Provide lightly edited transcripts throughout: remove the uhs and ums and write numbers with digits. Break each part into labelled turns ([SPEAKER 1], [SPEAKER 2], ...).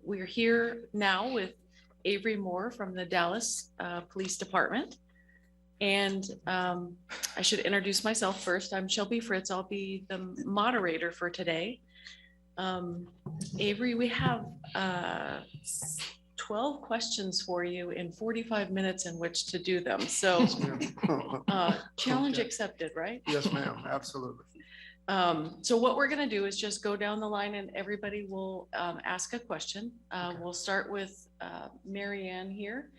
[SPEAKER 1] we're here now with Avery Moore from the Dallas Police Department. And I should introduce myself first. I'm Shelby Fritz. I'll be the moderator for today. Avery, we have 12 questions for you in 45 minutes in which to do them. So challenge accepted, right?
[SPEAKER 2] Yes, ma'am. Absolutely.
[SPEAKER 1] So what we're going to do is just go down the line and everybody will ask a question. Okay. We'll start with Mary Ann here.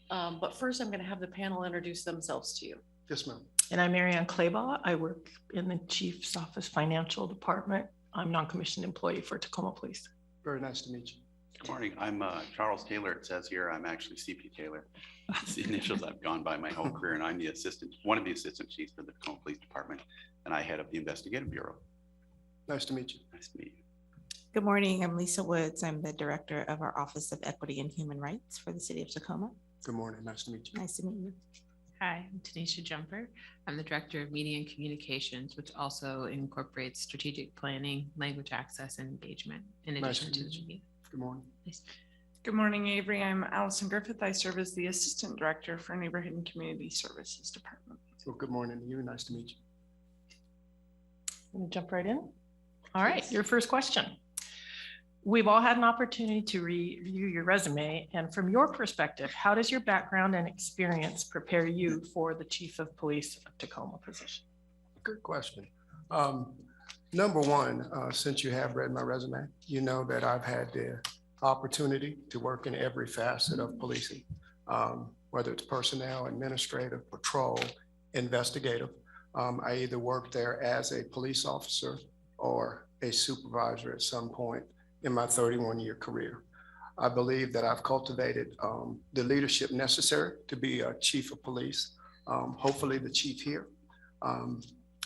[SPEAKER 1] But first I'm going to have the panel introduce themselves to you.
[SPEAKER 2] Yes, ma'am.
[SPEAKER 3] And I'm Mary Ann Claybaugh. I work in the Chief's Office Financial Department. I'm non-commissioned employee for Tacoma Police.
[SPEAKER 2] Very nice to meet you.
[SPEAKER 4] Good morning. I'm Charles Taylor. It says here I'm actually CP Taylor. That's the initials I've gone by my whole career, and I'm the one of the assistant chiefs for the Tacoma Police Department, and I head up the Investigative Bureau.
[SPEAKER 2] Nice to meet you.
[SPEAKER 4] Nice to meet you.
[SPEAKER 5] Good morning. I'm Lisa Woods. I'm the director of our Office of Equity and Human Rights for the City of Tacoma.
[SPEAKER 2] Good morning. Nice to meet you.
[SPEAKER 5] Nice to meet you.
[SPEAKER 6] Hi, I'm Tanisha Jumper. I'm the Director of Media and Communications, which also incorporates strategic planning, language access, and engagement in addition to the media.
[SPEAKER 2] Good morning.
[SPEAKER 6] Nice.
[SPEAKER 7] Good morning, Avery. I'm Allison Griffith. I serve as the Assistant Director for Neighborhood and Community Services Department.
[SPEAKER 2] Well, good morning to you. Nice to meet you.
[SPEAKER 3] I'm gonna jump right in. All right, your first question. We've all had an opportunity to review your resume, and from your perspective, how does your background and experience prepare you for the Chief of Police of Tacoma position?
[SPEAKER 2] Good question. Number one, since you have read my resume, you know that I've had the opportunity to work in every facet of policing, whether it's personnel, administrative, patrol, investigative. I either worked there as a police officer or a supervisor at some point in my 31-year career. I believe that I've cultivated the leadership necessary to be a chief of police, hopefully the chief here.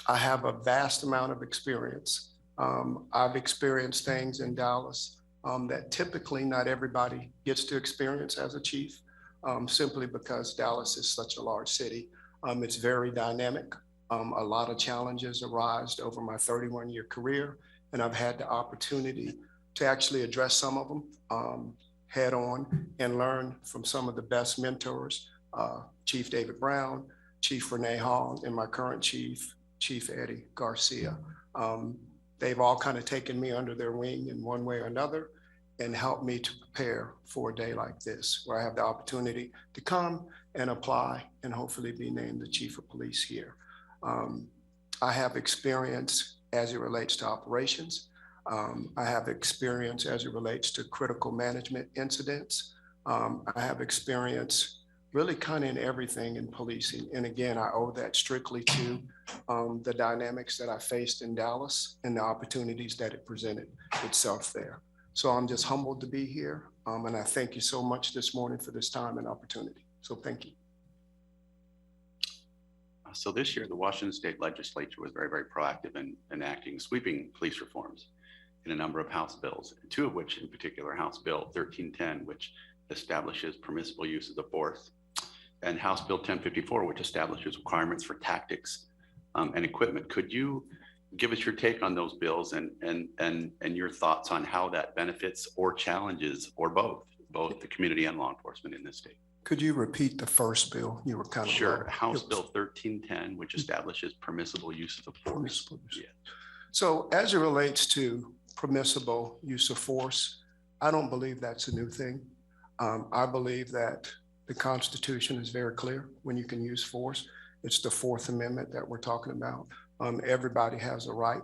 [SPEAKER 2] I have a vast amount of experience. I've experienced things in Dallas that typically not everybody gets to experience as a chief, simply because Dallas is such a large city. It's very dynamic. A lot of challenges arise over my 31-year career, and I've had the opportunity to actually address some of them head on and learn from some of the best mentors, Chief David Brown, Chief Renee Hall, and my current chief, Chief Eddie Garcia. They've all kind of taken me under their wing in one way or another and helped me to prepare for a day like this, where I have the opportunity to come and apply and hopefully be named the Chief of Police here. I have experience as it relates to operations. I have experience as it relates to critical management incidents. I have experience really kind of in everything in policing. And again, I owe that strictly to the dynamics that I faced in Dallas and the opportunities that it presented itself there. So I'm just humbled to be here. And I thank you so much this morning for this time and opportunity. So thank you.
[SPEAKER 4] So this year, the Washington State Legislature was very, very proactive in enacting sweeping police reforms in a number of House bills, two of which in particular, House Bill 1310, which establishes permissible uses of force, and House Bill 1054, which establishes requirements for tactics and equipment. Could you give us your take on those bills and your thoughts on how that benefits or challenges, or both the community and law enforcement in this state?
[SPEAKER 2] Could you repeat the first bill? You were kind of
[SPEAKER 4] sure. House Bill 1310, which establishes permissible uses of force. Yeah.
[SPEAKER 2] So as it relates to permissible use of force, I don't believe that's a new thing. I believe that the Constitution is very clear when you can use force. It's the Fourth Amendment that we're talking about. Everybody has a right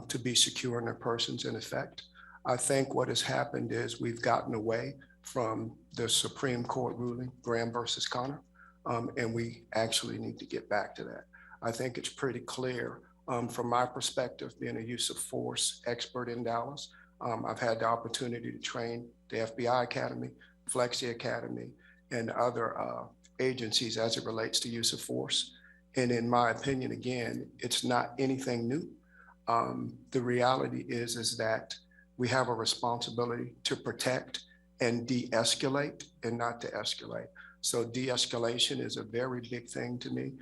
[SPEAKER 2] to be secure in their persons in effect. I think what has happened is we've gotten away from the Supreme Court ruling, Graham versus Connor, and we actually need to get back to that. I think it's pretty clear from my perspective, being a use of force expert in Dallas. I've had the opportunity to train the FBI Academy, Flexi Academy, and other agencies as it relates to use of force. And in my opinion, again, it's not anything new. The reality is that we have a responsibility to protect and de-escalate and not to escalate. So de-escalation is a very big thing to me.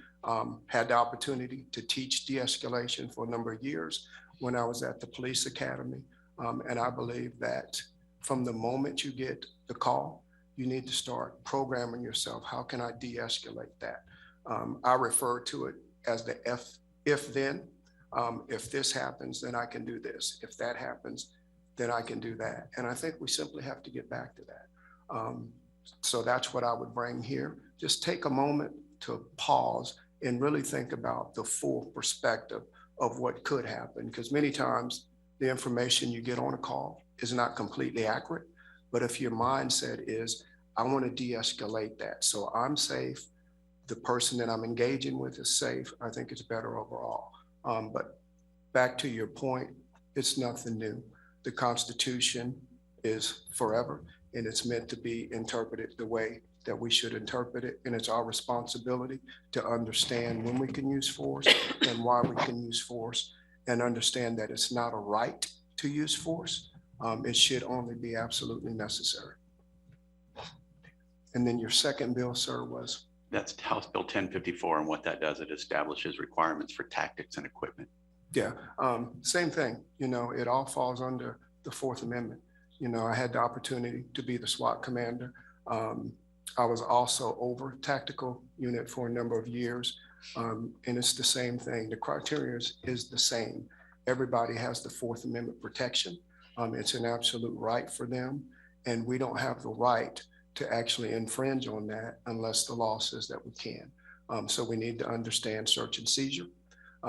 [SPEAKER 2] Had the opportunity to teach de-escalation for a number of years when I was at the police academy. And I believe that from the moment you get the call, you need to start programming yourself. How can I de-escalate that? I refer to it as the if then. If this happens, then I can do this. If that happens, then I can do that. And I think we simply have to get back to that. So that's what I would bring here. Just take a moment to pause and really think about the full perspective of what could happen. Because many times the information you get on a call is not completely accurate. But if your mindset is, I want to de-escalate that, so I'm safe, the person that I'm engaging with is safe, I think it's better overall. But back to your point, it's nothing new. The Constitution is forever, and it's meant to be interpreted the way that we should interpret it. And it's our responsibility to understand when we can use force and why we can use force, and understand that it's not a right to use force. It should only be absolutely necessary. And then your second bill, sir, was?
[SPEAKER 4] That's House Bill 1054, and what that does, it establishes requirements for tactics and equipment.
[SPEAKER 2] Yeah, same thing. You know, it all falls under the Fourth Amendment. You know, I had the opportunity to be the SWAT commander. I was also over tactical unit for a number of years. And it's the same thing. The criteria is the same. Everybody has the Fourth Amendment protection. It's an absolute right for them. And we don't have the right to actually infringe on that unless the law says that we can. So we need to understand search and seizure.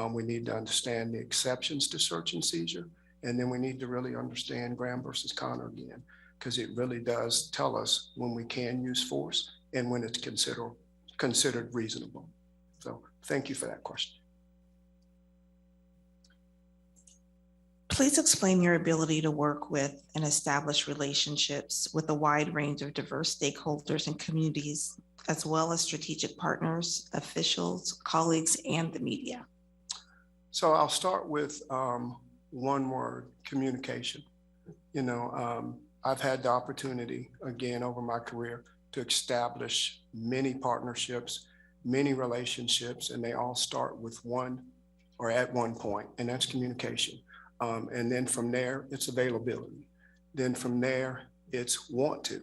[SPEAKER 2] We need to understand the exceptions to search and seizure. And then we need to really understand Graham versus Connor again, because it really does tell us when we can use force and when it's considered reasonable. So thank you for that question.
[SPEAKER 5] Please explain your ability to work with and establish relationships with a wide range of diverse stakeholders and communities, as well as strategic partners, officials, colleagues, and the media.
[SPEAKER 2] So I'll start with one word: communication. You know, I've had the opportunity, again, over my career to establish many partnerships, many relationships, and they all start with one or at one point, and that's communication. And then from there, it's availability. Then from there, it's want to.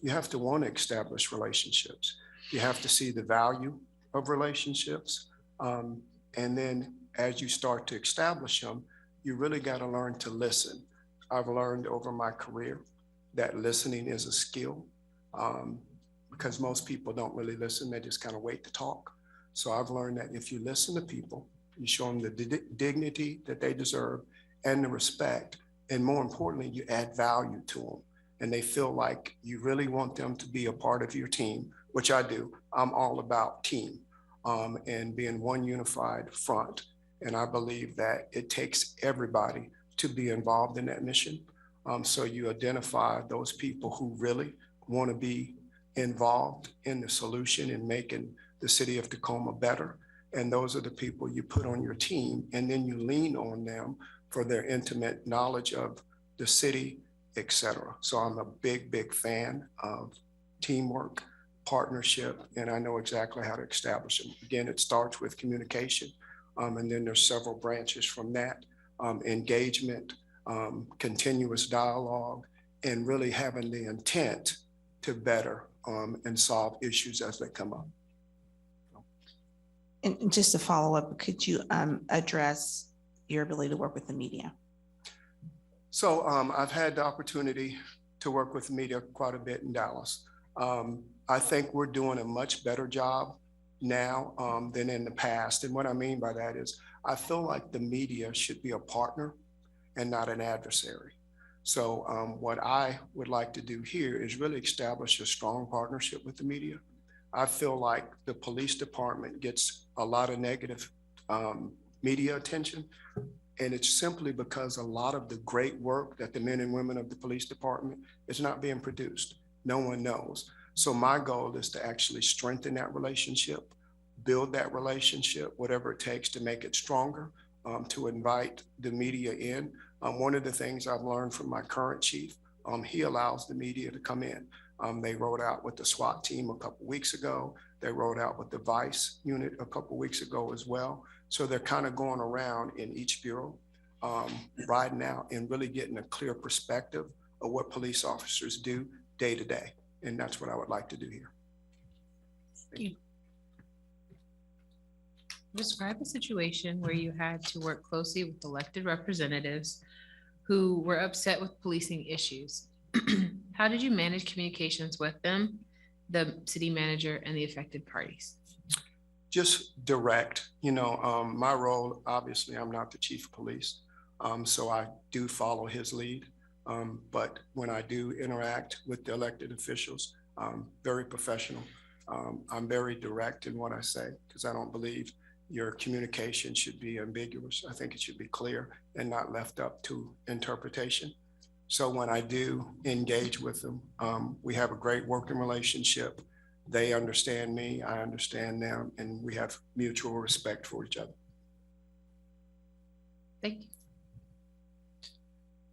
[SPEAKER 2] You have to want to establish relationships. You have to see the value of relationships. And then as you start to establish them, you really got to learn to listen. I've learned over my career that listening is a skill, because most people don't really listen. They just kind of wait to talk. So I've learned that if you listen to people, you show them the dignity that they deserve and the respect, and more importantly, you add value to them, and they feel like you really want them to be a part of your team, which I do. I'm all about team and being one unified front. And I believe that it takes everybody to be involved in that mission. So you identify those people who really want to be involved in the solution and making the city of Tacoma better. And those are the people you put on your team, and then you lean on them for their intimate knowledge of the city, et cetera. So I'm a big, big fan of teamwork, partnership, and I know exactly how to establish them. Again, it starts with communication, and then there's several branches from that: engagement, continuous dialogue, and really having the intent to better and solve issues as they come up.
[SPEAKER 5] And just to follow up, could you address your ability to work with the media?
[SPEAKER 2] So I've had the opportunity to work with the media quite a bit in Dallas. I think we're doing a much better job now than in the past. And what I mean by that is I feel like the media should be a partner and not an adversary. So what I would like to do here is really establish a strong partnership with the media. I feel like the police department gets a lot of negative media attention, and it's simply because a lot of the great work that the men and women of the police department is not being produced. No one knows. So my goal is to actually strengthen that relationship, build that relationship, whatever it takes to make it stronger, to invite the media in. One of the things I've learned from my current chief, he allows the media to come in. They rode out with the SWAT team a couple of weeks ago. They rode out with the Vice unit a couple of weeks ago as well. So they're kind of going around in each bureau, riding out and really getting a clear perspective of what police officers do day to day. And that's what I would like to do here. Thank you.
[SPEAKER 6] Describe a situation where you had to work closely with elected representatives who were upset with policing issues. How did you manage communications with them, the city manager, and the affected parties?
[SPEAKER 2] Just direct, my role, obviously, I'm not the chief of police, so I do follow his lead. But when I do interact with the elected officials, very professional. I'm very direct in what I say because I don't believe your communication should be ambiguous. I think it should be clear and not left up to interpretation. So when I do engage with them, we have a great working relationship. They understand me, I understand them, and we have mutual respect for each other.
[SPEAKER 6] Thank you.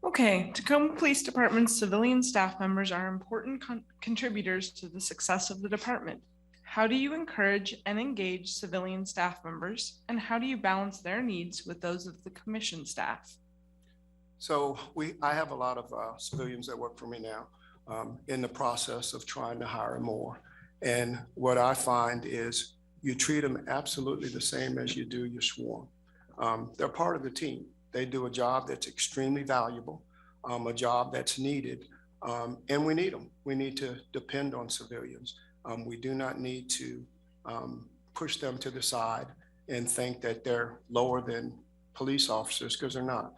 [SPEAKER 7] Okay, Tacoma Police Department's civilian staff members are important contributors to the success of the department. How do you encourage and engage civilian staff members, and how do you balance their needs with those of the commission staff?
[SPEAKER 2] So I have a lot of civilians that work for me now, in the process of trying to hire more. And what I find is you treat them absolutely the same as you do your sworn. They're part of the team. They do a job that's extremely valuable, a job that's needed, and we need them. We need to depend on civilians. We do not need to push them to the side and think that they're lower than police officers, because they're not.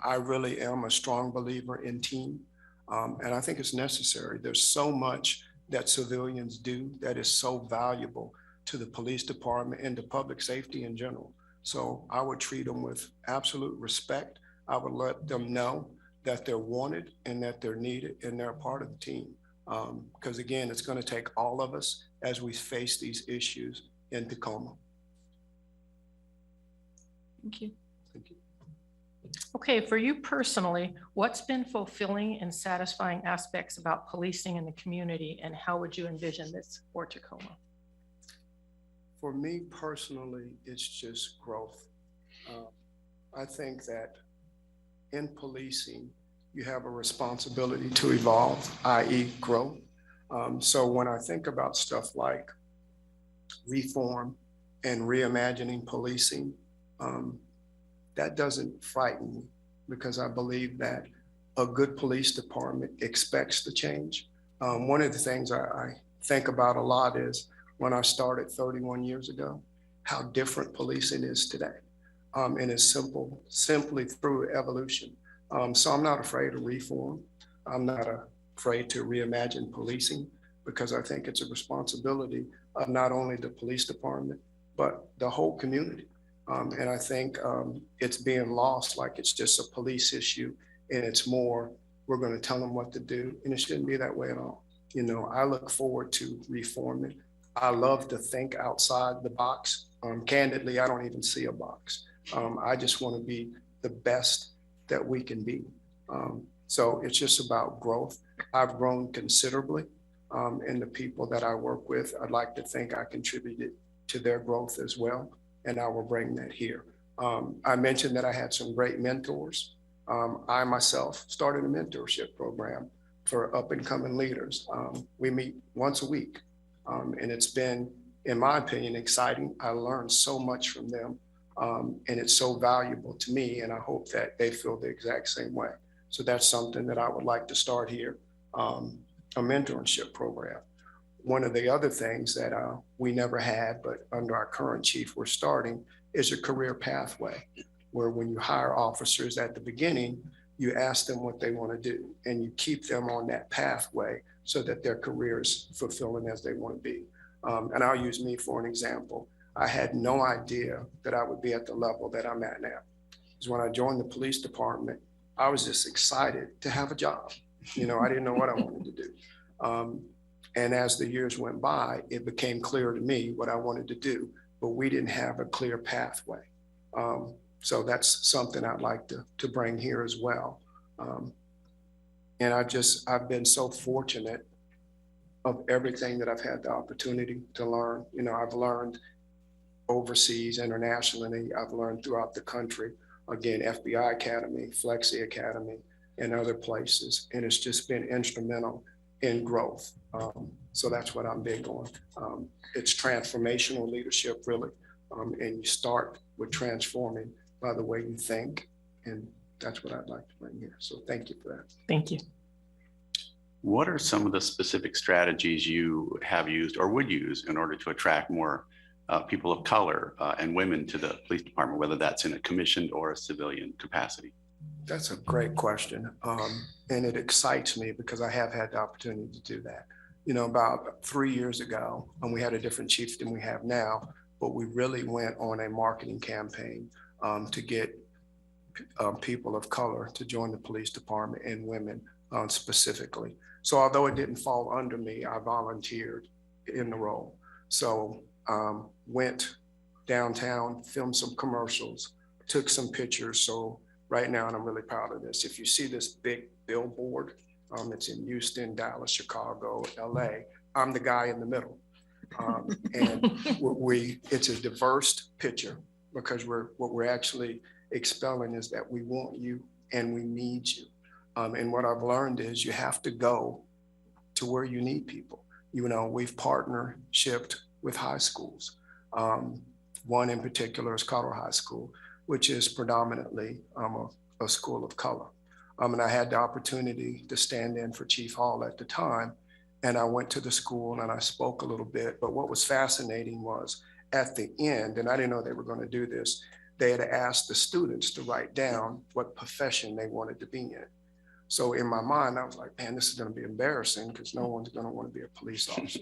[SPEAKER 2] I really am a strong believer in team, and I think it's necessary. There's so much that civilians do that is so valuable to the police department and to public safety in general. So I would treat them with absolute respect. I would let them know that they're wanted and that they're needed and they're a part of the team. Because again, it's going to take all of us as we face these issues in Tacoma.
[SPEAKER 7] Thank you.
[SPEAKER 2] Thank you.
[SPEAKER 3] Okay, for you personally, what's been fulfilling and satisfying aspects about policing in the community, and how would you envision this for Tacoma?
[SPEAKER 2] For me personally, it's just growth. I think that in policing, you have a responsibility to evolve, i.e. grow. So when I think about stuff like reform and reimagining policing, that doesn't frighten me because I believe that a good police department expects the change. One of the things I think about a lot is when I started 31 years ago, how different policing is today. And it's simply through evolution. So I'm not afraid of reform. I'm not afraid to reimagine policing because I think it's a responsibility of not only the police department, but the whole community. And I think it's being lost like it's just a police issue and it's more, we're going to tell them what to do. And it shouldn't be that way at all. I look forward to reforming. I love to think outside the box. Candidly, I don't even see a box. I just want to be the best that we can be. So it's just about growth. I've grown considerably in the people that I work with. I'd like to think I contributed to their growth as well, and I will bring that here. I mentioned that I had some great mentors. I myself started a mentorship program for up and coming leaders. We meet once a week. And it's been, in my opinion, exciting. I learned so much from them, and it's so valuable to me, and I hope that they feel the exact same way. So that's something that I would like to start here, a mentorship program. One of the other things that we never had, but under our current chief we're starting, is a career pathway, where when you hire officers at the beginning, you ask them what they want to do, and you keep them on that pathway so that their career is fulfilling as they want to be. And I'll use me for an example. I had no idea that I would be at the level that I'm at now. Because when I joined the police department, I was just excited to have a job. I didn't know what I wanted to do. And as the years went by, it became clear to me what I wanted to do, but we didn't have a clear pathway. So that's something I'd like to bring here as well. And I've been so fortunate of everything that I've had the opportunity to learn. I've learned overseas, internationally. I've learned throughout the country. Again, FBI Academy, Flexi Academy. and other places. And it's just been instrumental in growth. So that's what I'm big on. It's transformational leadership, really. And you start with transforming by the way you think. And that's what I'd like to bring here. So thank you for that.
[SPEAKER 3] Thank you.
[SPEAKER 4] What are some of the specific strategies you have used or would use in order to attract more people of color and women to the police department, whether that's in a commissioned or a civilian capacity?
[SPEAKER 2] That's a great question. And it excites me because I have had the opportunity to do that. You know, about 3 years ago, and we had a different chief than we have now, but we really went on a marketing campaign to get people of color to join the police department and women specifically. So although it didn't fall under me, I volunteered in the role. So went downtown, filmed some commercials, took some pictures. So right now, and I'm really proud of this, if you see this big billboard, it's in Houston, Dallas, Chicago, LA, I'm the guy in the middle. And it's a diverse picture because what we're actually expelling is that we want you and we need you. And what I've learned is you have to go to where you need people. You know, we've partnershiped with high schools. One in particular is Colorado High School, which is predominantly a school of color. And I had the opportunity to stand in for Chief Hall at the time. And I went to the school and I spoke a little bit. But what was fascinating was at the end, and I didn't know they were going to do this, they had asked the students to write down what profession they wanted to be in. So in my mind, I was like, man, this is going to be embarrassing because no one's going to want to be a police officer.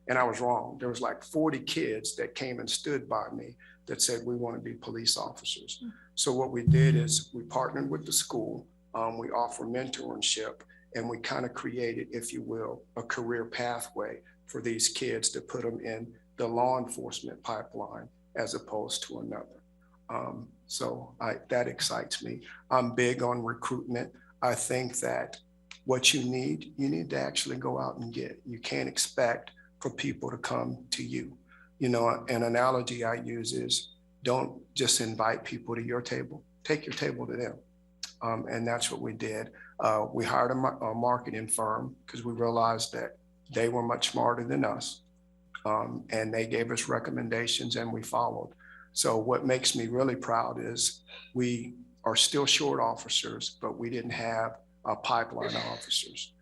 [SPEAKER 2] And I was wrong. There was like 40 kids that came and stood by me that said, we want to be police officers. So what we did is we partnered with the school. We offer mentorship, and we kind of created, if you will, a career pathway for these kids to put them in the law enforcement pipeline as opposed to another. So that excites me. I'm big on recruitment. I think that what you need to actually go out and get. You can't expect for people to come to you. You know, an analogy I use is don't just invite people to your table, take your table to them. And that's what we did. We hired a marketing firm because we realized that they were much smarter than us. And they gave us recommendations and we followed. So what makes me really proud is we are still short officers, but we didn't have a pipeline of officers.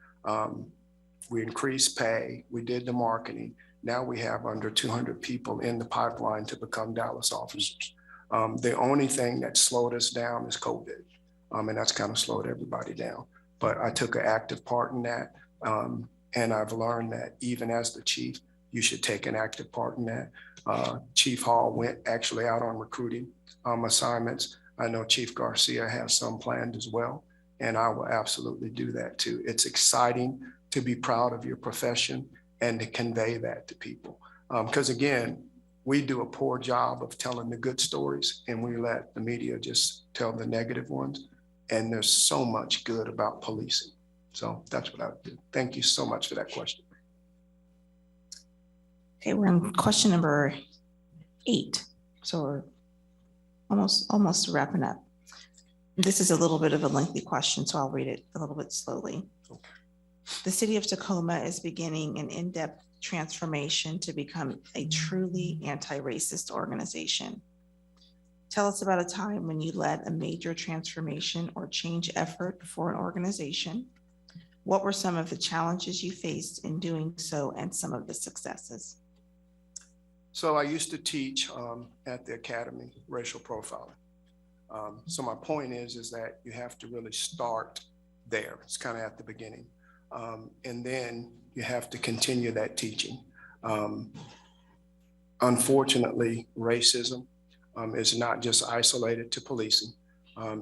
[SPEAKER 2] We increased pay, we did the marketing. Now we have under 200 people in the pipeline to become Dallas officers. The only thing that slowed us down is COVID. And that's kind of slowed everybody down. But I took an active part in that. And I've learned that even as the chief, you should take an active part in that. Chief Hall went actually out on recruiting assignments. I know Chief Garcia has some planned as well, and I will absolutely do that too. It's exciting to be proud of your profession and to convey that to people. Because again, we do a poor job of telling the good stories and we let the media just tell the negative ones. And there's so much good about policing. So that's what I would do. Thank you so much for that question.
[SPEAKER 5] Okay, we're on question number 8. So we're almost wrapping up. This is a little bit of a lengthy question, so I'll read it a little bit slowly.
[SPEAKER 2] Okay.
[SPEAKER 5] The city of Tacoma is beginning an in-depth transformation to become a truly anti-racist organization. Tell us about a time when you led a major transformation or change effort for an organization. What were some of the challenges you faced in doing so and some of the successes?
[SPEAKER 2] So I used to teach at the academy, racial profiling. So my point is that you have to really start there. It's kind of at the beginning. And then you have to continue that teaching. Unfortunately, racism is not just isolated to policing.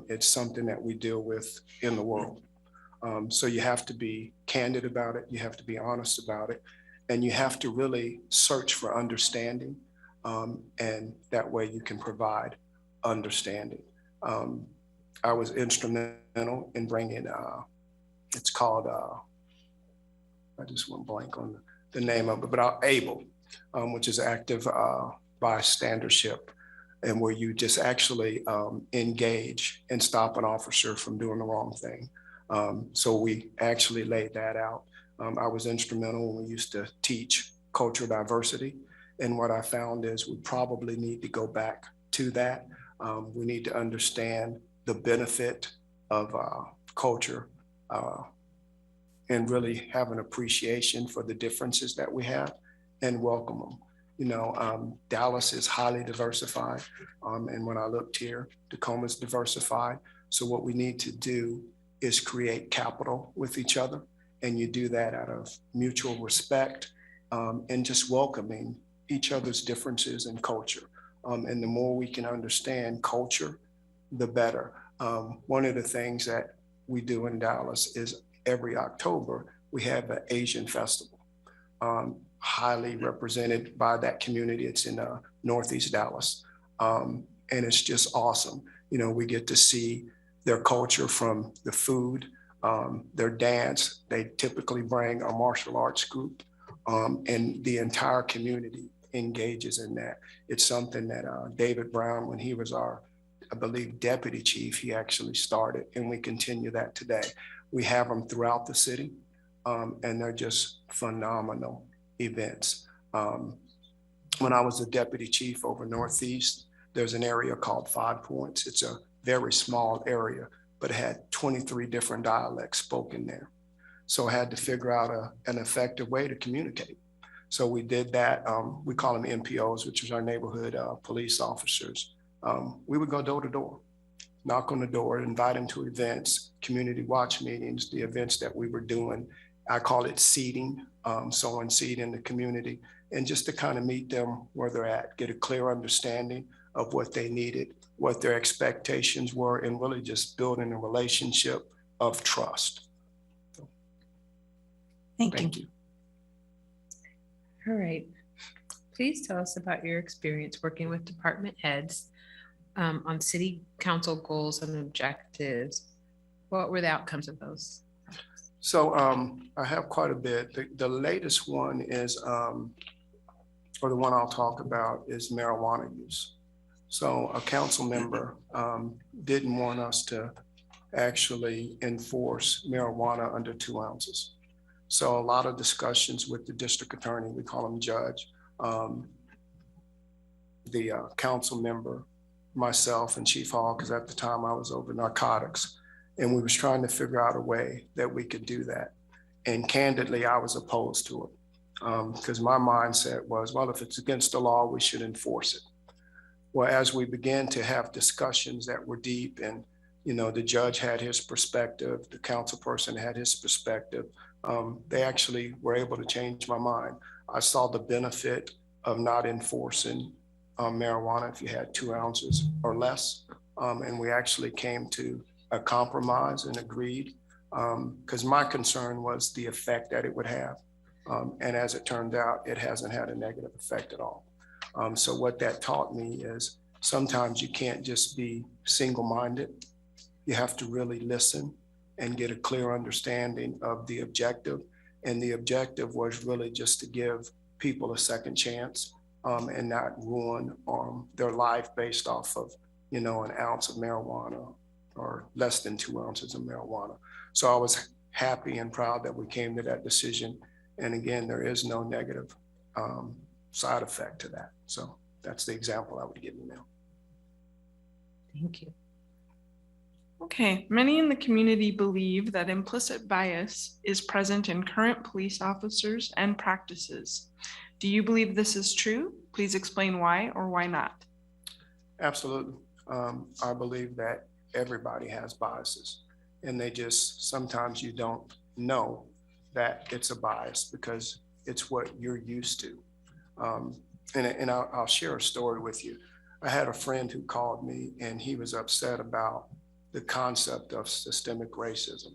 [SPEAKER 2] It's something that we deal with in the world. So you have to be candid about it. You have to be honest about it. And you have to really search for understanding. And that way you can provide understanding. I was instrumental in bringing, it's called, I just went blank on the name of it, but ABLE, which is active bystandership, and where you just actually engage and stop an officer from doing the wrong thing. So we actually laid that out. I was instrumental when we used to teach cultural diversity. And what I found is we probably need to go back to that. We need to understand the benefit of culture and really have an appreciation for the differences that we have and welcome them. You know, Dallas is highly diversified. And when I looked here, Tacoma is diversified. So what we need to do is create capital with each other. And you do that out of mutual respect and just welcoming each other's differences in culture. And the more we can understand culture, the better. One of the things that we do in Dallas is every October, we have an Asian festival, highly represented by that community. It's in Northeast Dallas. And it's just awesome. You know, we get to see their culture from the food, their dance. They typically bring a martial arts group and the entire community engages in that. It's something that David Brown, when he was our, I believe, deputy chief, he actually started, and we continue that today. We have them throughout the city, and they're just phenomenal events. When I was the deputy chief over Northeast, there's an area called 5 Points. It's a very small area, but it had 23 different dialects spoken there. So I had to figure out an effective way to communicate. So we did that. We call them NPOs, which is our neighborhood police officers. We would go door to door, knock on the door, invite them to events, community watch meetings, the events that we were doing. I call it seeding, sowing seed in the community, and just to kind of meet them where they're at, get a clear understanding of what they needed, what their expectations were, and really just building a relationship of trust.
[SPEAKER 5] Thank you.
[SPEAKER 6] All right. Please tell us about your experience working with department heads on city council goals and objectives. What were the outcomes of those?
[SPEAKER 2] So I have quite a bit. The latest one is, or the one I'll talk about, is marijuana use. So a council member didn't want us to actually enforce marijuana under 2 ounces. So a lot of discussions with the district attorney, we call him judge, the council member, myself, and Chief Hall, because at the time I was over narcotics, and we was trying to figure out a way that we could do that. And candidly, I was opposed to it because my mindset was, well, if it's against the law, we should enforce it. Well, as we began to have discussions that were deep, and you know, the judge had his perspective, the council person had his perspective, they actually were able to change my mind. I saw the benefit of not enforcing marijuana if you had 2 ounces or less. And we actually came to a compromise and agreed because my concern was the effect that it would have. And as it turned out, it hasn't had a negative effect at all. So what that taught me is sometimes you can't just be single-minded. You have to really listen and get a clear understanding of the objective. And the objective was really just to give people a second chance and not ruin their life based off of, you know, an ounce of marijuana or less than 2 ounces of marijuana. So I was happy and proud that we came to that decision. And again, there is no negative side effect to that. So that's the example I would give you now.
[SPEAKER 6] Thank you.
[SPEAKER 7] Okay, many in the community believe that implicit bias is present in current police officers and practices. Do you believe this is true? Please explain why or why not.
[SPEAKER 2] Absolutely. I believe that everybody has biases, and they just, sometimes you don't know that it's a bias because it's what you're used to. And I'll share a story with you. I had a friend who called me and he was upset about the concept of systemic racism.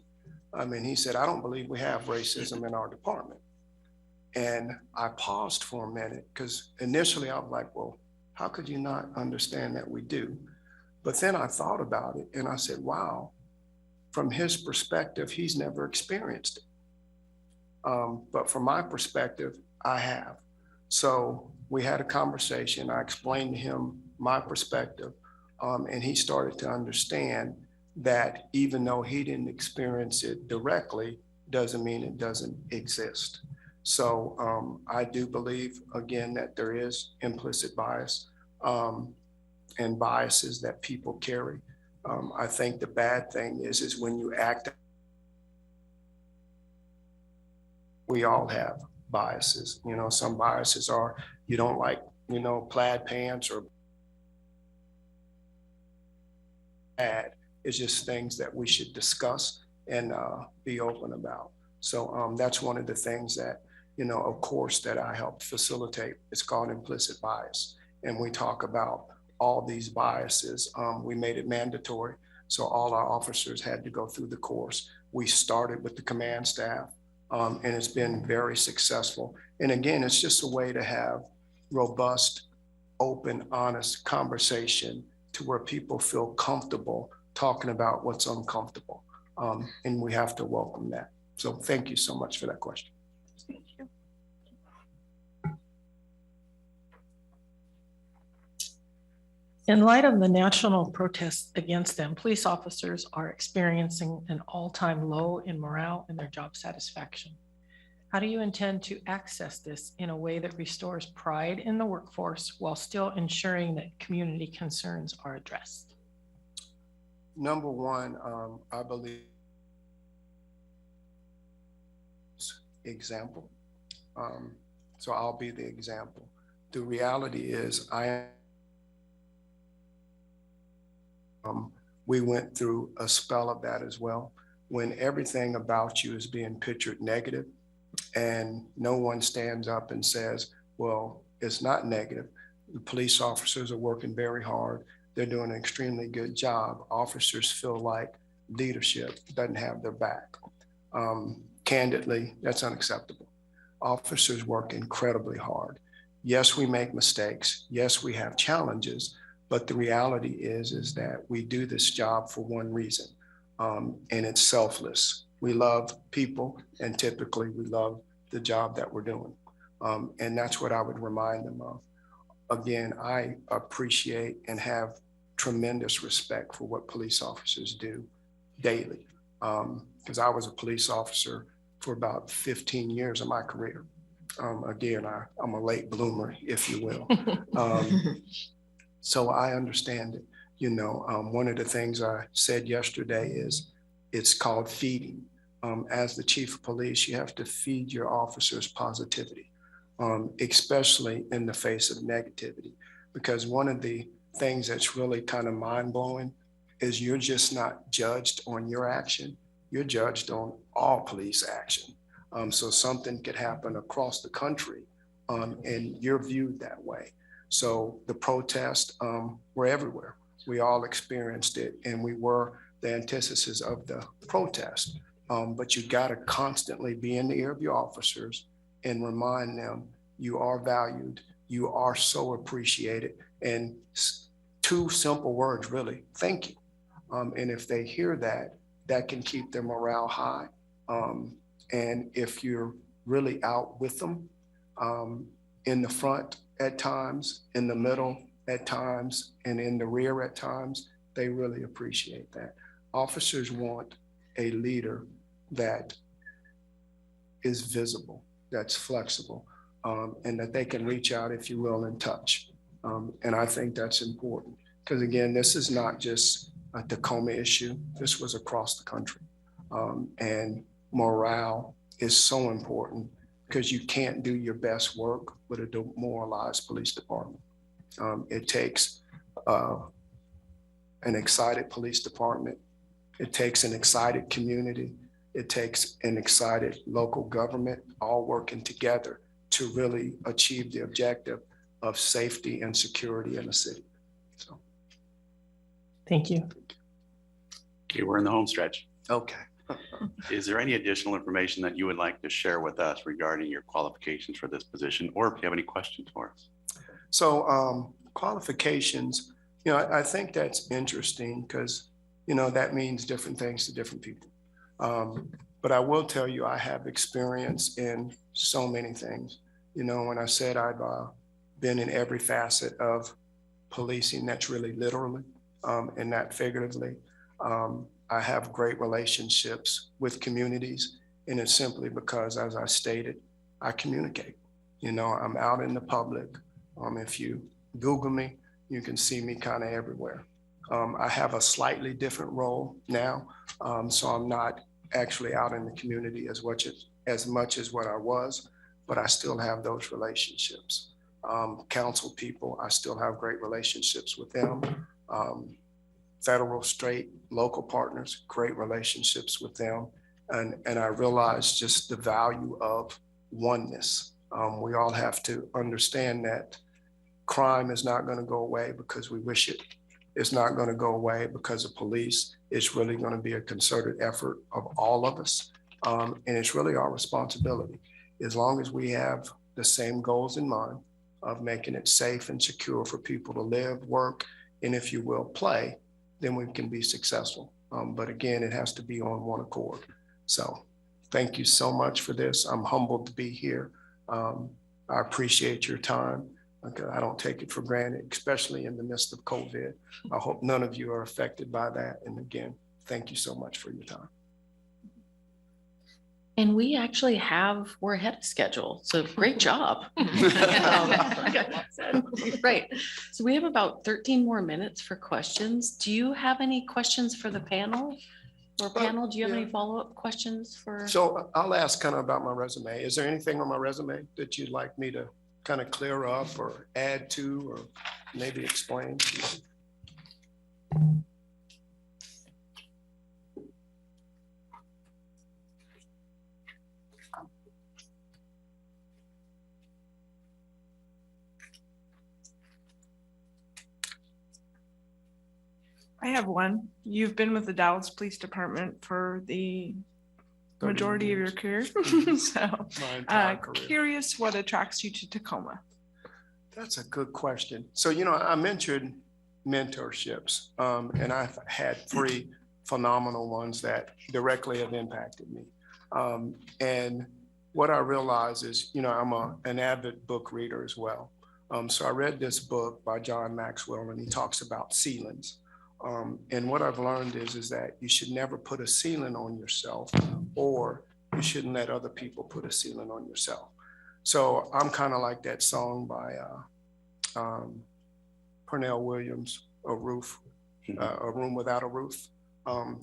[SPEAKER 2] I mean, he said, I don't believe we have racism in our department. And I paused for a minute because initially I was like, well, how could you not understand that we do? But then I thought about it and I said, wow, from his perspective, he's never experienced it. But from my perspective, I have. So we had a conversation. I explained to him my perspective, and he started to understand that even though he didn't experience it directly, doesn't mean it doesn't exist. So I do believe, again, that there is implicit bias and biases that people carry. I think the bad thing is when you act, we all have biases. You know, some biases are you don't like, you know, plaid pants or bad. It's just things that we should discuss and be open about. So that's one of the things that, you know, of course, that I helped facilitate. It's called implicit bias. And we talk about all these biases. We made it mandatory. So all our officers had to go through the course. We started with the command staff and it's been very successful. And again, it's just a way to have robust, open, honest conversation to where people feel comfortable talking about what's uncomfortable. And we have to welcome that. So thank you so much for that question.
[SPEAKER 3] Thank you. In light of the national protests against them, police officers are experiencing an all-time low in morale and their job satisfaction. How do you intend to access this in a way that restores pride in the workforce while still ensuring that community concerns are addressed?
[SPEAKER 2] Number one, I believe example. So I'll be the example. The reality is we went through a spell of that as well, when everything about you is being pictured negative and no one stands up and says, well, it's not negative. The police officers are working very hard. They're doing an extremely good job. Officers feel like leadership doesn't have their back. Candidly, that's unacceptable. Officers work incredibly hard. Yes, we make mistakes. Yes, we have challenges, but the reality is that we do this job for one reason, and it's selfless. We love people, and typically we love the job that we're doing. And that's what I would remind them of. Again, I appreciate and have tremendous respect for what police officers do daily. Because I was a police officer for about 15 years of my career. Again, I'm a late bloomer, if you will. So I understand it. You know, one of the things I said yesterday is it's called feeding. As the chief of police, you have to feed your officers positivity, especially in the face of negativity. Because one of the things that's really kind of mind-blowing is you're just not judged on your action. You're judged on all police action. So something could happen across the country and you're viewed that way. So the protest were everywhere. We all experienced it and we were the antithesis of the protest. But you gotta constantly be in the ear of your officers and remind them you are valued, you are so appreciated. And two simple words, really, thank you. And if they hear that, that can keep their morale high. And if you're really out with them in the front at times, in the middle at times, and in the rear at times, they really appreciate that. Officers want a leader that is visible, that's flexible, and that they can reach out, if you will, and touch. And I think that's important because again, this is not just a Tacoma issue. This was across the country. And morale is so important because you can't do your best work with a demoralized police department. It takes an excited police department. It takes an excited community. It takes an excited local government all working together to really achieve the objective of safety and security in the city. So.
[SPEAKER 3] Thank you.
[SPEAKER 4] Okay, we're in the home stretch.
[SPEAKER 2] Okay.
[SPEAKER 4] Is there any additional information that you would like to share with us regarding your qualifications for this position, or if you have any questions for us?
[SPEAKER 2] So qualifications, you know, I think that's interesting because, you know, that means different things to different people. But I will tell you, I have experience in so many things. You know, when I said I've been in every facet of policing, that's really literally and not figuratively. I have great relationships with communities, and it's simply because, as I stated, I communicate. You know, I'm out in the public. If you Google me, you can see me kind of everywhere. I have a slightly different role now, so I'm not actually out in the community as much as what I was, but I still have those relationships. Council people, I still have great relationships with them. Federal, state, local partners, great relationships with them. And I realize just the value of oneness. We all have to understand that crime is not going to go away because we wish it. It's not going to go away because of police. It's really going to be a concerted effort of all of us. And it's really our responsibility. As long as we have the same goals in mind of making it safe and secure for people to live, work, and if you will, play, then we can be successful. But again, it has to be on one accord. So thank you so much for this. I'm humbled to be here. I appreciate your time. I don't take it for granted, especially in the midst of COVID. I hope none of you are affected by that. And again, thank you so much for your time.
[SPEAKER 1] And we actually we're ahead of schedule. So great job. Right. So we have about 13 more minutes for questions. Do you have any questions for the panel? Or panel, do you have any follow-up questions for?
[SPEAKER 2] So I'll ask kind of about my resume. Is there anything on my resume that you'd like me to kind of clear up or add to, or maybe explain?
[SPEAKER 7] I have one. You've been with the Dallas Police Department for the majority of your career. So
[SPEAKER 2] My entire career.
[SPEAKER 7] curious what attracts you to Tacoma.
[SPEAKER 2] That's a good question. So, you know, I mentioned mentorships, and I've had 3 phenomenal ones that directly have impacted me. And what I realize is, you know, I'm an avid book reader as well. So I read this book by John Maxwell, and he talks about ceilings. And what I've learned is that you should never put a ceiling on yourself, or you shouldn't let other people put a ceiling on yourself. So I'm kind of like that song by Pernell Williams, A Room Without a Roof.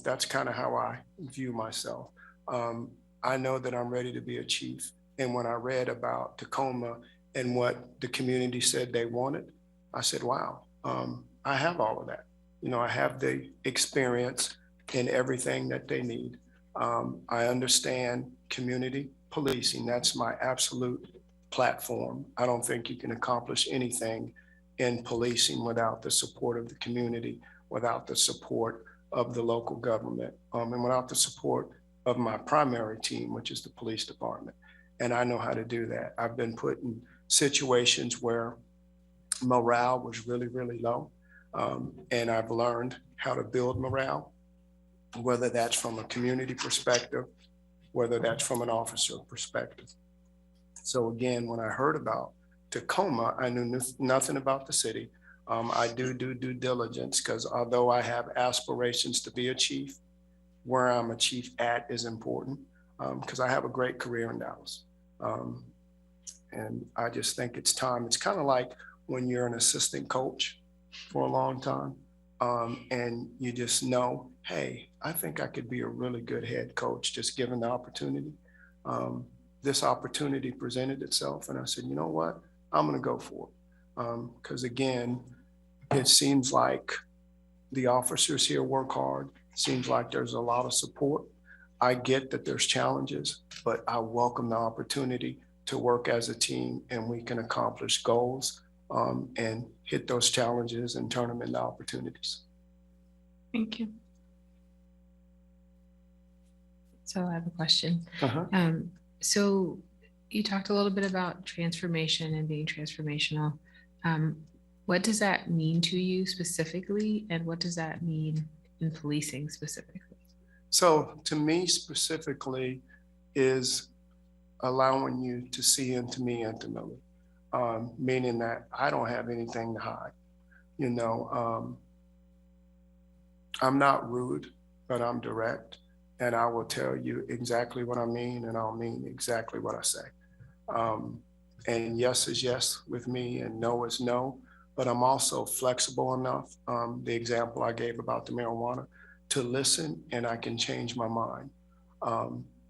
[SPEAKER 2] That's kind of how I view myself. I know that I'm ready to be a chief. And when I read about Tacoma and what the community said they wanted, I said, wow, I have all of that. You know, I have the experience in everything that they need. I understand community policing. That's my absolute platform. I don't think you can accomplish anything in policing without the support of the community, without the support of the local government, and without the support of my primary team, which is the police department. And I know how to do that. I've been put in situations where morale was really, really low. And I've learned how to build morale, whether that's from a community perspective, whether that's from an officer perspective. So again, when I heard about Tacoma, I knew nothing about the city. I do due diligence, because although I have aspirations to be a chief, where I'm a chief at is important, because I have a great career in Dallas. And I just think it's time. It's kind of like when you're an assistant coach for a long time, and you just know, hey, I think I could be a really good head coach just given the opportunity. This opportunity presented itself, and I said, you know what, I'm gonna go for it. Because again, it seems like the officers here work hard. Seems like there's a lot of support. I get that there's challenges, but I welcome the opportunity to work as a team, and we can accomplish goals and hit those challenges and turn them into opportunities.
[SPEAKER 7] Thank you.
[SPEAKER 6] So I have a question.
[SPEAKER 2] Uh-huh.
[SPEAKER 6] So you talked a little bit about transformation and being transformational. What does that mean to you specifically? And what does that mean in policing specifically?
[SPEAKER 2] So to me specifically is allowing you to see into me intimately, meaning that I don't have anything to hide. You know, I'm not rude, but I'm direct. And I will tell you exactly what I mean, and I'll mean exactly what I say. And yes is yes with me, and no is no. But I'm also flexible enough, the example I gave about the marijuana, to listen, and I can change my mind.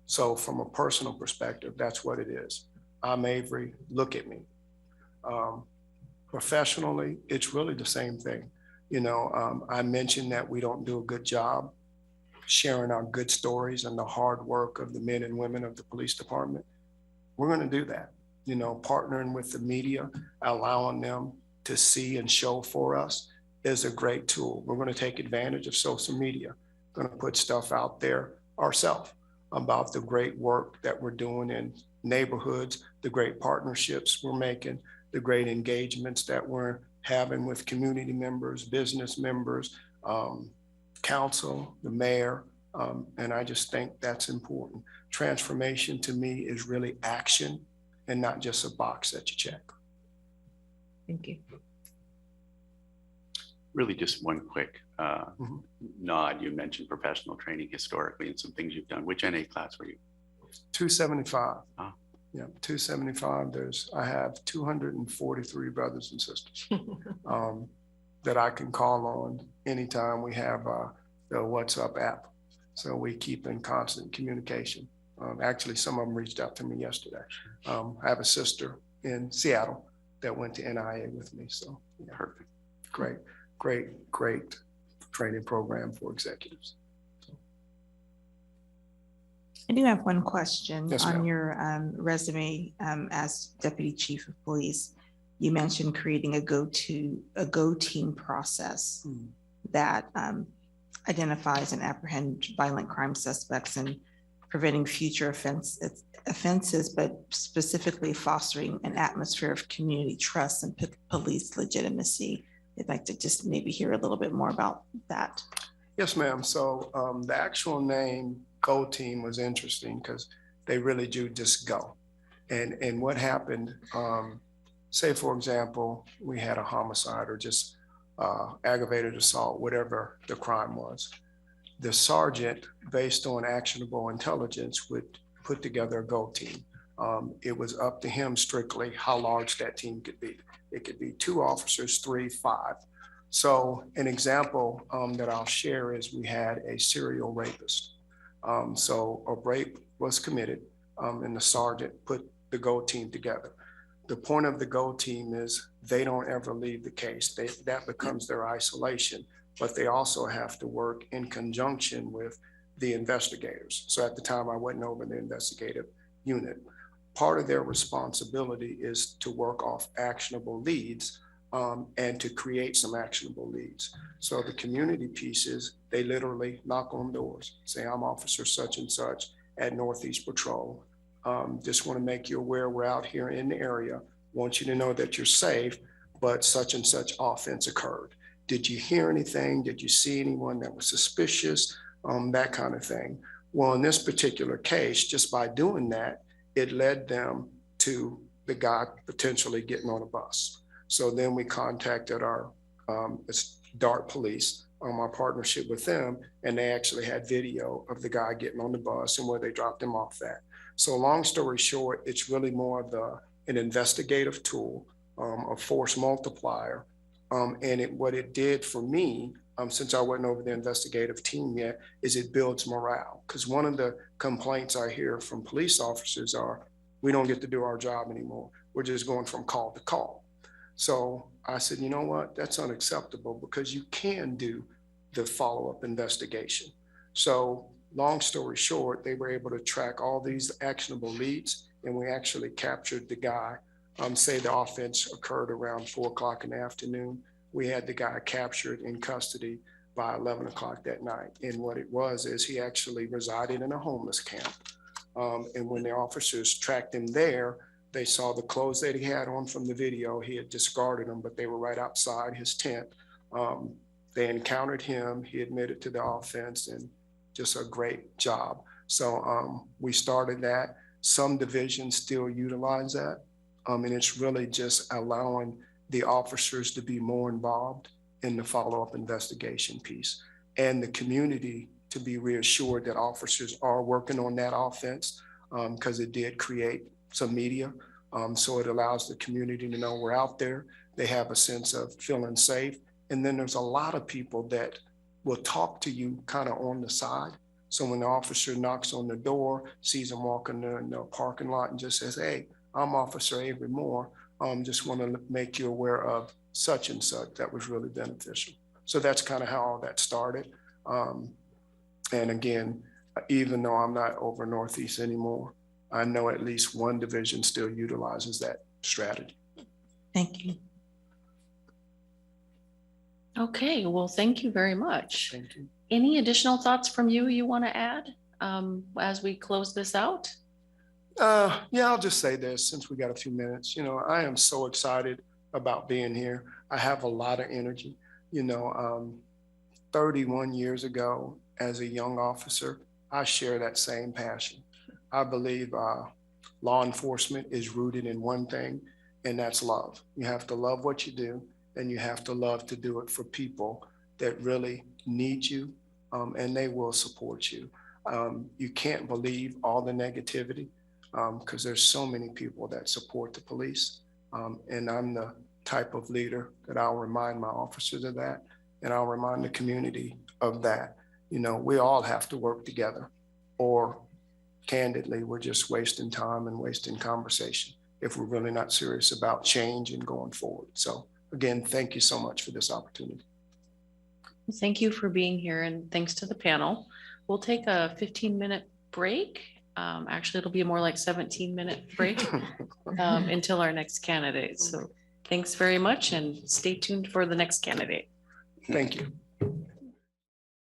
[SPEAKER 2] So from a personal perspective, that's what it is. I'm Avery, look at me. Professionally, it's really the same thing. You know, I mentioned that we don't do a good job sharing our good stories and the hard work of the men and women of the police department. We're going to do that, you know, partnering with the media, allowing them to see and show for us is a great tool. We're going to take advantage of social media, going to put stuff out there ourselves about the great work that we're doing in neighborhoods, the great partnerships we're making, the great engagements that we're having with community members, business members, council, the mayor, and I just think that's important. Transformation to me is really action and not just a box that you check.
[SPEAKER 6] Thank you.
[SPEAKER 4] Really just one quick nod. You mentioned professional training historically and some things you've done. Which NA class were you?
[SPEAKER 2] 275.
[SPEAKER 4] Ah.
[SPEAKER 2] Yeah, 275. I have 243 brothers and sisters that I can call on anytime we have the WhatsApp app. So we keep in constant communication. Actually, some of them reached out to me yesterday. I have a sister in Seattle that went to NIA with me. So yeah.
[SPEAKER 4] Perfect.
[SPEAKER 2] Great training program for executives.
[SPEAKER 5] I do have one question.
[SPEAKER 2] Yes,
[SPEAKER 5] on
[SPEAKER 2] ma'am.
[SPEAKER 5] your resume as Deputy Chief of Police. You mentioned creating a go team process that identifies and apprehends violent crime suspects and preventing future offenses, but specifically fostering an atmosphere of community trust and police legitimacy. I'd like to just maybe hear a little bit more about that.
[SPEAKER 2] Yes, ma'am. So the actual name Go Team was interesting because they really do just go. And what happened, say for example, we had a homicide or just aggravated assault, whatever the crime was. The sergeant, based on actionable intelligence, would put together a Go Team. It was up to him strictly how large that team could be. It could be 2 officers, 3, 5. So an example that I'll share is we had a serial rapist. So a rape was committed and the sergeant put the Go Team together. The point of the Go Team is they don't ever leave the case. That becomes their isolation, but they also have to work in conjunction with the investigators. So at the time I wasn't over the investigative unit. Part of their responsibility is to work off actionable leads and to create some actionable leads. So the community pieces, they literally knock on doors, say, I'm Officer such and such at Northeast Patrol. Just want to make you aware we're out here in the area. Want you to know that you're safe, but such and such offense occurred. Did you hear anything? Did you see anyone that was suspicious? That kind of thing. Well, in this particular case, just by doing that, it led them to the guy potentially getting on a bus. So then we contacted our DART police, our partnership with them, and they actually had video of the guy getting on the bus and where they dropped him off at. So long story short, it's really more of an investigative tool, a force multiplier. And what it did for me, since I wasn't over the investigative team yet, is it builds morale. Because one of the complaints I hear from police officers are, we don't get to do our job anymore. We're just going from call to call. So I said, you know what, that's unacceptable because you can do the follow-up investigation. So long story short, they were able to track all these actionable leads and we actually captured the guy. Say the offense occurred around 4 o'clock in the afternoon. We had the guy captured in custody by 11 o'clock that night. And what it was is he actually resided in a homeless camp. And when the officers tracked him there, they saw the clothes that he had on from the video. He had discarded them, but they were right outside his tent. They encountered him. He admitted to the offense and just a great job. So we started that. Some divisions still utilize that. And it's really just allowing the officers to be more involved in the follow-up investigation piece. and the community to be reassured that officers are working on that offense, because it did create some media. So it allows the community to know we're out there. They have a sense of feeling safe. And then there's a lot of people that will talk to you kind of on the side. So when the officer knocks on the door, sees them walking in the parking lot and just says, "Hey, I'm Officer Avery Moore. Just want to make you aware of such and such," that was really beneficial. So that's kind of how all that started. And again, even though I'm not over Northeast anymore, I know at least one division still utilizes that strategy.
[SPEAKER 5] Thank you.
[SPEAKER 1] Okay, well, thank you very much.
[SPEAKER 2] Thank you.
[SPEAKER 1] Any additional thoughts from you want to add as we close this out?
[SPEAKER 2] Yeah, I'll just say this since we got a few minutes. You know, I am so excited about being here. I have a lot of energy. You know, 31 years ago, as a young officer, I share that same passion. I believe law enforcement is rooted in one thing, and that's love. You have to love what you do, and you have to love to do it for people that really need you, and they will support you. You can't believe all the negativity, because there's so many people that support the police. And I'm the type of leader that I'll remind my officers of that, and I'll remind the community of that. You know, we all have to work together, or candidly, we're just wasting time and wasting conversation if we're really not serious about change and going forward. So again, thank you so much for this opportunity.
[SPEAKER 1] Thank you for being here, and thanks to the panel. We'll take a 15-minute break. Actually, it'll be a more like 17-minute break until our next candidate. So thanks very much, and stay tuned for the next candidate.
[SPEAKER 2] Thank you.